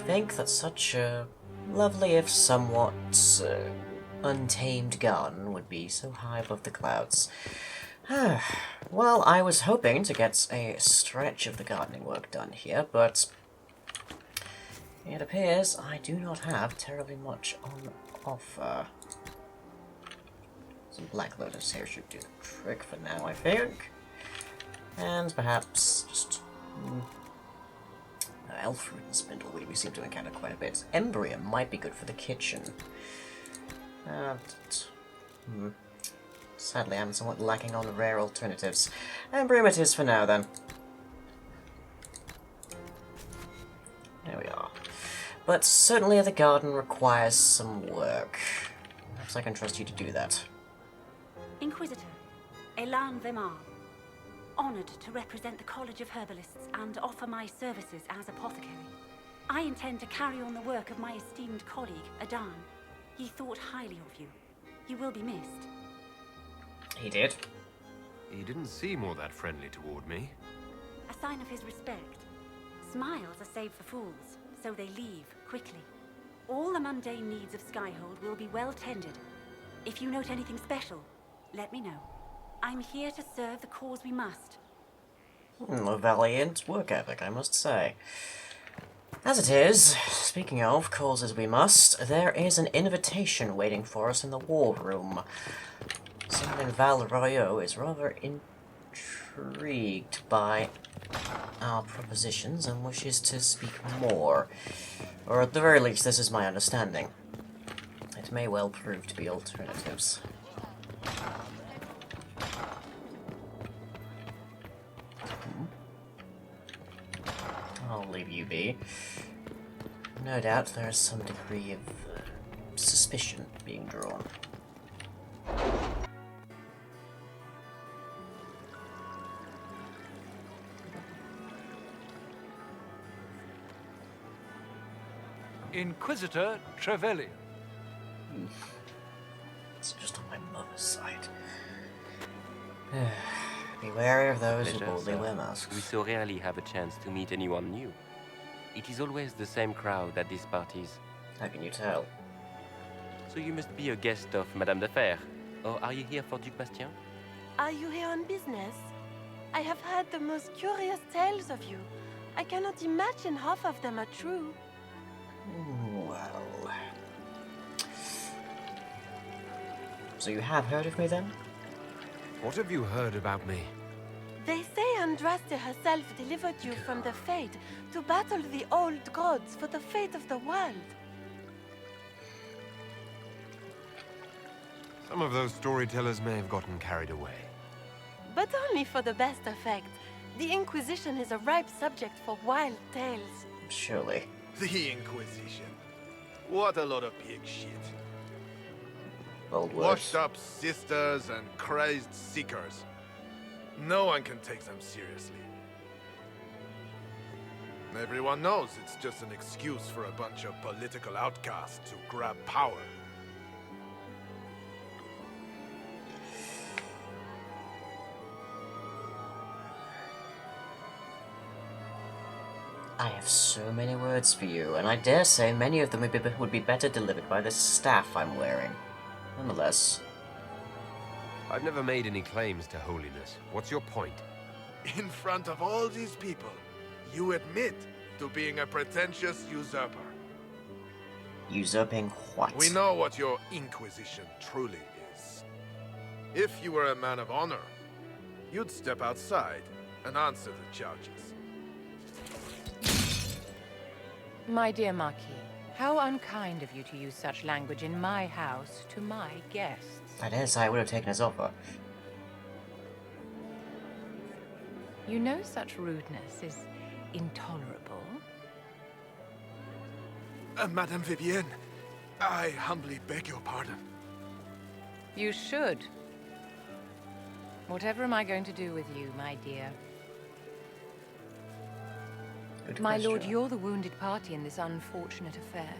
think that such a lovely, if somewhat untamed garden would be so high above the clouds. Well, I was hoping to get a stretch of the gardening work done here, but it appears I do not have terribly much on offer. Some Black Lotus here should do the trick for now, I think. And perhaps just elf fruit and spindleweed we seem to encounter quite a bit. Embryo might be good for the kitchen. Sadly, I'm somewhat lacking on rare alternatives. Embryo it is for now, then. There we are. But certainly the garden requires some work. Perhaps I can trust you to do that. Inquisitor, Elan Vemar. Honored to represent the College of Herbalists and offer my services as apothecary. I intend to carry on the work of my esteemed colleague, Adan. He thought highly of you. You will be missed. He did. He didn't seem all that friendly toward me. A sign of his respect. Smiles are saved for fools, so they leave quickly. All the mundane needs of Skyhold will be well tended. If you note anything special, let me know. I'm here to serve the cause we must. A valiant work ethic, I must say. As it is, speaking of causes we must, there is an invitation waiting for us in the war room. Someone in Val Royaux is rather intrigued by our propositions and wishes to speak more. Or at the very least, this is my understanding. It may well prove to be alternatives. I'll leave you be. No doubt there is some degree of suspicion being drawn. Inquisitor Trevelyan. It's just on my mother's side. Be wary of those who boldly wear masks. We so rarely have a chance to meet anyone new. It is always the same crowd at these parties. How can you tell? So you must be a guest of Madame de Fer. Or are you here for Duc Bastien? Are you here on business? I have heard the most curious tales of you. I cannot imagine half of them are true. Well... So you have heard of me, then? What have you heard about me? They say Andraste herself delivered you from the Fate to battle the old gods for the fate of the world. Some of those storytellers may have gotten carried away. But only for the best effect. The Inquisition is a ripe subject for wild tales. Surely. The Inquisition. What a lot of pig shit. Bold words. Washed up sisters and crazed seekers. No one can take them seriously. Everyone knows it's just an excuse for a bunch of political outcasts to grab power. I have so many words for you, and I dare say many of them would be better delivered by this staff I'm wearing. Nonetheless. I've never made any claims to holiness. What's your point? In front of all these people, you admit to being a pretentious usurper. Usurping what? We know what your Inquisition truly is. If you were a man of honor, you'd step outside and answer the charges. My dear Marquis, how unkind of you to use such language in my house to my guests. I dare say I would have taken his offer. You know such rudeness is intolerable. Madame Vivienne, I humbly beg your pardon. You should. Whatever am I going to do with you, my dear? Good My question. lord, you're the wounded party in this unfortunate affair.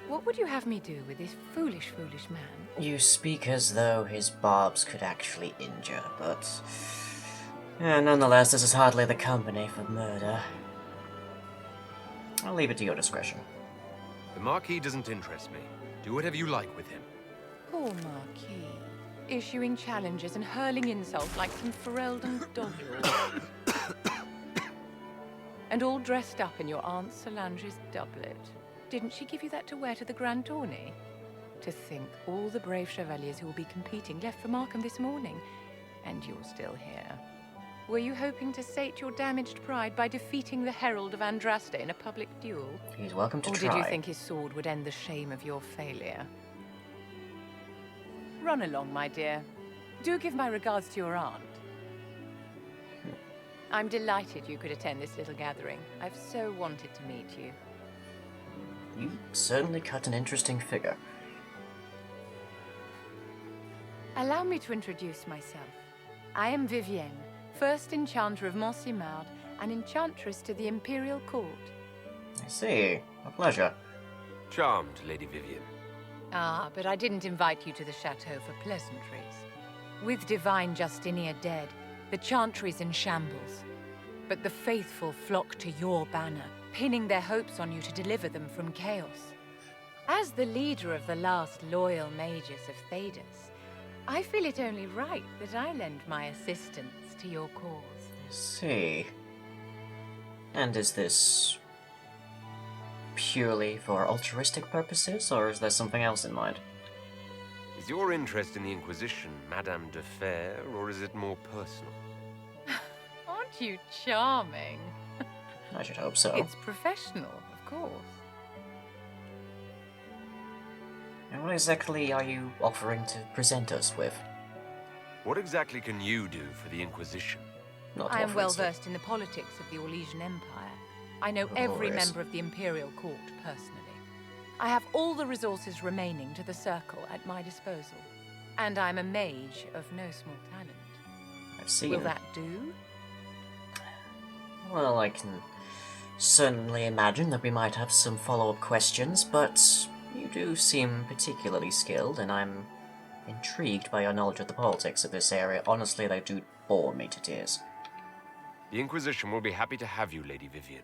What would you have me do with this foolish, foolish man? You speak as though his barbs could actually injure, but... nonetheless, this is hardly the company for murder. I'll leave it to your discretion. The Marquis doesn't interest me. Do whatever you like with him. Poor Marquis. Issuing challenges and hurling insults like some Ferelden doggerel. And all dressed up in your Aunt Solange's doublet. Didn't she give you that to wear to the Grand Tourney? To think all the brave chevaliers who will be competing left for Markham this morning, and you're still here. Were you hoping to sate your damaged pride by defeating the Herald of Andraste in a public duel? He's welcome to Or try. did you think his sword would end the shame of your failure? Run along, my dear. Do give my regards to your aunt. I'm delighted you could attend this little gathering. I've so wanted to meet you. You certainly cut an interesting figure. Allow me to introduce myself. I am Vivienne, first enchanter of Monsimard and enchantress to the Imperial Court. I see. A pleasure. Charmed, Lady Vivienne. Ah, but I didn't invite you to the chateau for pleasantries. With divine Justinia dead, the chantry's in shambles. But the faithful flock to your banner, pinning their hopes on you to deliver them from chaos. As the leader of the last loyal mages of Thedas, I feel it only right that I lend my assistance to your cause. I see. And is this purely for altruistic purposes, or is there something else in mind? Is your interest in the Inquisition Madame de Fer, or is it more personal? Aren't you charming? I should hope so. It's professional, of course. And what exactly are you offering to present us with? What exactly can you do for the Inquisition? Not I am offering well some- versed in the politics of the Orlesian Empire. I know Oh, every yes. member of the Imperial Court personally. I have all the resources remaining to the Circle at my disposal. And I'm a mage of no small talent. I've seen. Will that do? Well, I can certainly imagine that we might have some follow-up questions, but you do seem particularly skilled, and I'm intrigued by your knowledge of the politics of this area. Honestly, they do bore me to tears. The Inquisition will be happy to have you, Lady Vivienne.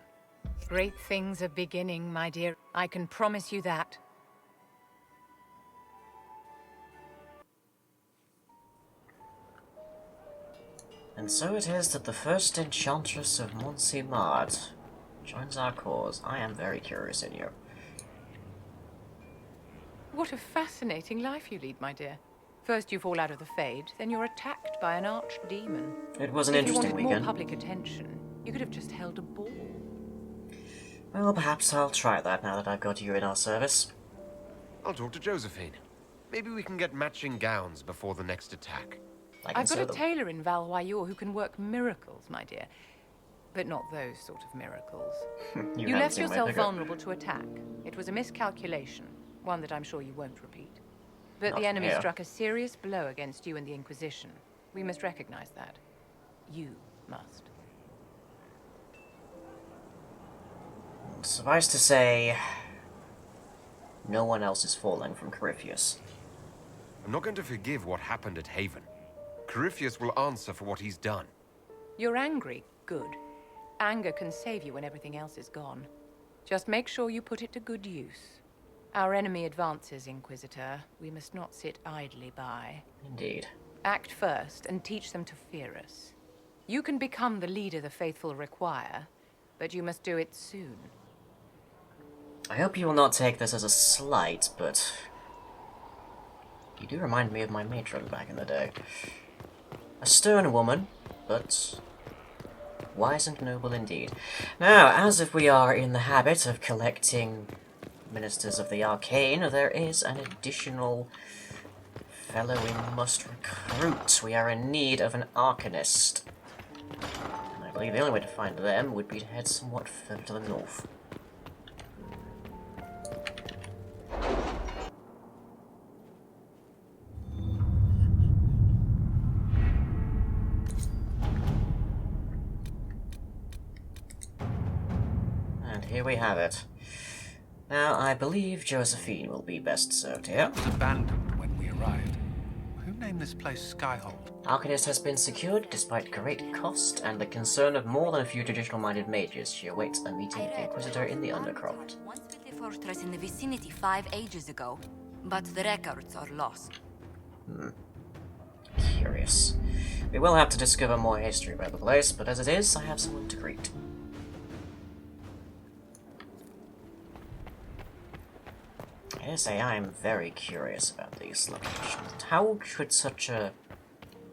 Great things are beginning, my dear. I can promise you that. And so it is that the first Enchantress of Monsimard joins our cause. I am very curious in you. What a fascinating life you lead, my dear. First you fall out of the Fade, then you're attacked by an archdemon. It was an If you interesting wanted weekend. more public attention, you could have just held a ball. Well, perhaps I'll try that now that I've got you in our service. I'll talk to Josephine. Maybe we can get matching gowns before the next attack. I can I've got sew a them. tailor in Valwayor who can work miracles, my dear. But not those sort of miracles. You haven't left seen my yourself pickup. vulnerable to attack. It was a miscalculation, one that I'm sure you won't repeat. But Not the enemy here. struck a serious blow against you and the Inquisition. We must recognize that. You must. Suffice to say, no one else is falling from Corypheus. I'm not going to forgive what happened at Haven. Corypheus will answer for what he's done. You're angry. Good. Anger can save you when everything else is gone. Just make sure you put it to good use. Our enemy advances, Inquisitor. We must not sit idly by. Indeed. Act first and teach them to fear us. You can become the leader the faithful require, but you must do it soon. I hope you will not take this as a slight, but you do remind me of my matron back in the day. A stern woman, but wise and noble indeed. Now, as if we are in the habit of collecting ministers of the arcane, there is an additional fellow we must recruit. We are in need of an arcanist. And I believe the only way to find them would be to head somewhat further to the north. And here we have it. Now, I believe Josephine will be best served here. It was abandoned when we arrived. Who Who named this place Skyhold? Arcanist has been secured despite great cost and the concern of more than a few traditional-minded mages. She awaits a meeting with the Inquisitor in the Undercroft. Once built a fortress in the vicinity 5 ages ago, but the records are lost. Curious. We will have to discover more history about the place, but as it is, I have someone to greet. I say I am very curious about these locations. How could such a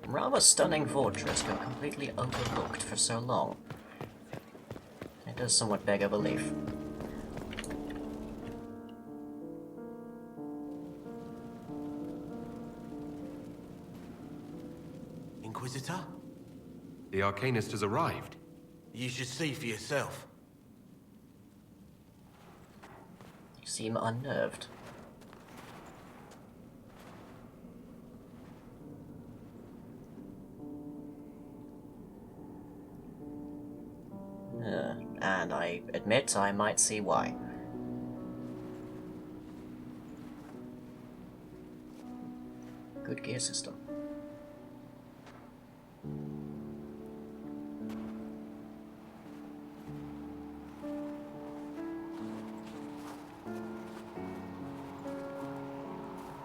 rather stunning fortress go completely overlooked for so long? It does somewhat beg a belief. Inquisitor? The Arcanist has arrived. You should see for yourself. You seem unnerved. And I admit I might see why. Good gear system.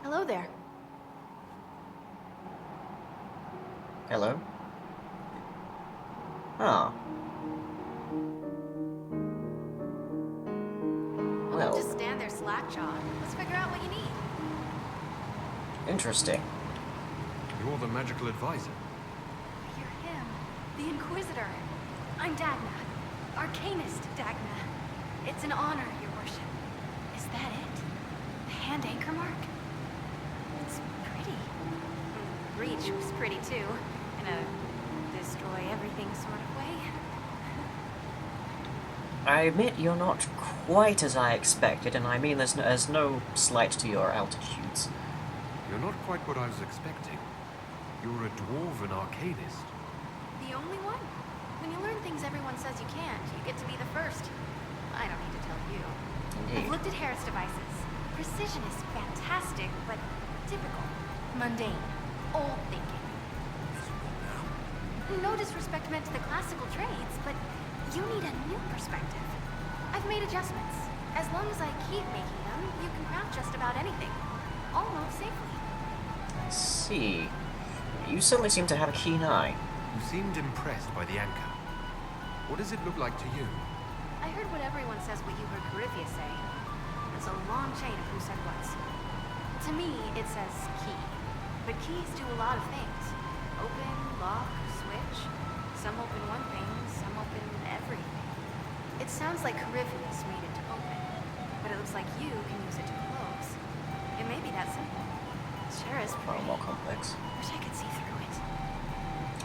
Hello there. Hello? Ah. Well, Just stand there slack-jawed. Let's figure out what you need. interesting. You're the magical advisor. You're him. The Inquisitor. I'm Dagna. Arcanist Dagna. It's an honor, your worship. Is that it? The hand anchor mark? It's pretty. Reach was pretty too. In a destroy everything sort of way. I admit you're not quite as I expected, and I mean there's no slight to your altitudes. You're not quite what I was expecting. You're a dwarven arcanist. The only one? When you learn things everyone says you can't, you get to be the first. I don't need to tell you. I've Indeed. looked at Harris devices. Precision is fantastic, but typical. Mundane. Old thinking. No disrespect meant to the classical trades, but you need a new perspective. I've made adjustments. As long as I keep making them, you can craft just about anything. Almost safely. I see. You certainly seem to have a keen eye. You seemed impressed by the anchor. What does it look like to you? I heard what everyone says what you heard Corypheus say. It's a long chain of who said what. To me, it says key. But keys do a lot of things. Open, lock, switch. Some open one thing, some open everything. It sounds like Corypheus made it to open, but it looks like you can use it to close. It may be that simple. Sure is Far pretty. more complex. Wish I could see through it.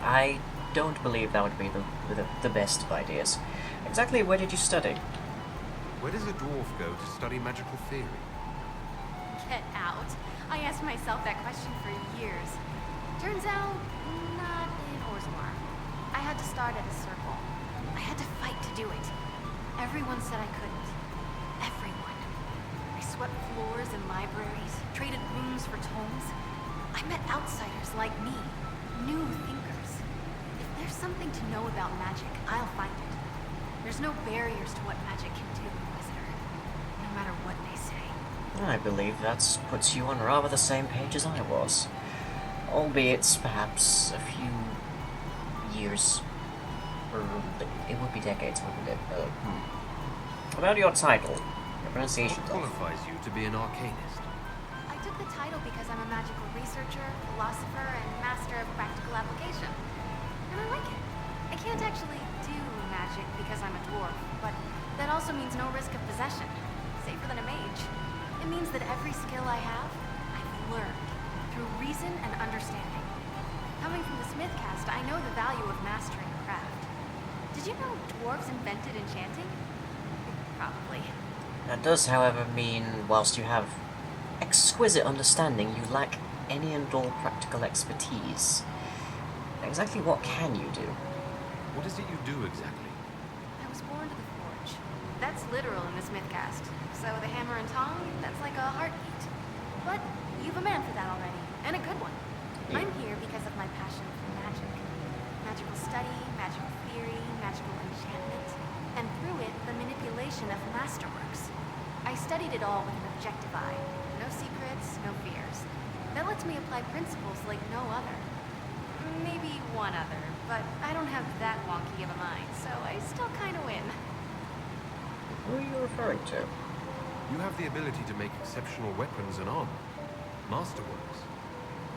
I don't believe that would be the best of ideas. Exactly where did you study? Where does a dwarf go to study magical theory? Get out. I asked myself that question for years. Turns out, not in Orzammar. I had to start at a circle. I had to fight to do it. Everyone said I couldn't. Everyone. I swept floors in libraries, traded rooms for tomes. I met outsiders like me, new thinkers. If there's something to know about magic, I'll find it. There's no barriers to what magic can do, Inquisitor. No matter what they say. I believe that puts you on rather the same page as I was. Albeit perhaps a few years. Or it would be decades, wouldn't it? About your title, your pronunciation. What qualifies you to be an arcanist? I took the title because I'm a magical researcher, philosopher, and master of practical application. And I like it. I can't actually do magic because I'm a dwarf, but that also means no risk of possession. Safer than a mage. It means that every skill I have, I've learned through reason and understanding. Coming from the Smith caste, I know the value of mastering a craft. Did you know dwarves invented enchanting? Probably. That does, however, mean whilst you have exquisite understanding, you lack any and all practical expertise. Exactly what can you do? What is it you do exactly? I was born to the forge. That's literal in the Smith caste. So the hammer and tong, that's like a heartbeat. But you've a man for that already, and a good one. magical enchantment, and through it, the manipulation of masterworks. I studied it all with an objective eye. No secrets, no fears. That lets me apply principles like no other. Maybe one other, but I don't have that wonky of a mind, so I still kind of win. Who are you referring to? You have the ability to make exceptional weapons and armor. Masterworks.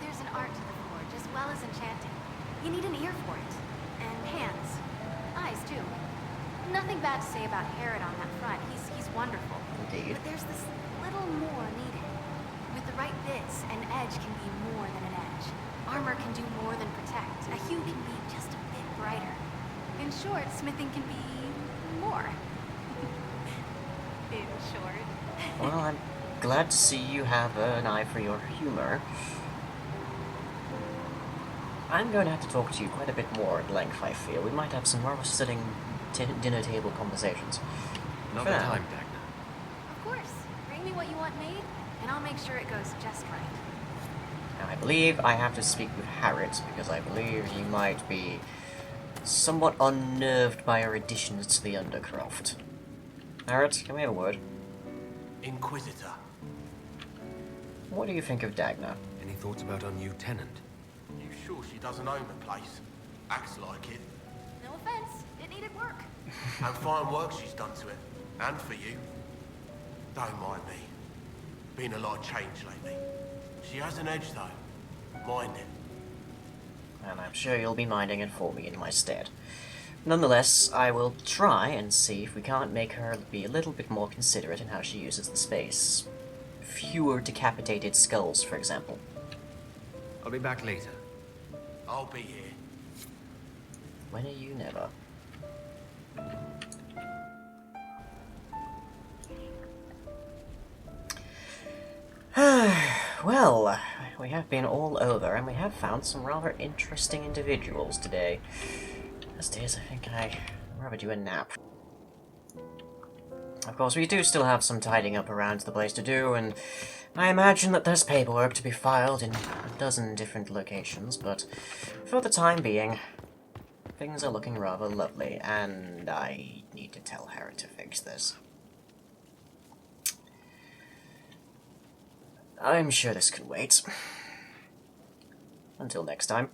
There's an art to the forge, as well as enchanting. You need an ear for it. And hands. Eyes, too. Nothing bad to say about Herod on that front. He's wonderful. Indeed. But there's this little more needed. With the right bits, an edge can be more than an edge. Armor can do more than protect. A hue can be just a bit brighter. In short, smithing can be more. In short. Well, I'm glad to see you have an eye for your humor. I'm going to have to talk to you quite a bit more at length, I feel. We might have some more sitting dinner table conversations. Another For now. time, Dagna. Of course. Bring me what you want made, and I'll make sure it goes just right. Now, I believe I have to speak with Harriet, because I believe he might be somewhat unnerved by our additions to the Undercroft. Harriet, can we have a word? Inquisitor. What do you think of Dagna? Any thoughts about our new tenant? You sure she doesn't own the place? Acts like it. No offense, it needed work. And fine work she's done to it. And for you. Don't mind me. Been a lot of change lately. She has an edge, though. Mind it. And I'm sure you'll be minding it for me in my stead. Nonetheless, I will try and see if we can't make her be a little bit more considerate in how she uses the space. Fewer decapitated skulls, for example. I'll be back later. I'll be here. When are you never? Well, we have been all over, and we have found some rather interesting individuals today. As it is, I think I'd rather do a nap. Of course, we do still have some tidying up around the place to do, and I imagine that there's paperwork to be filed in a dozen different locations, but for the time being, things are looking rather lovely, and I need to tell Harry to fix this. I'm sure this can wait. Until next time.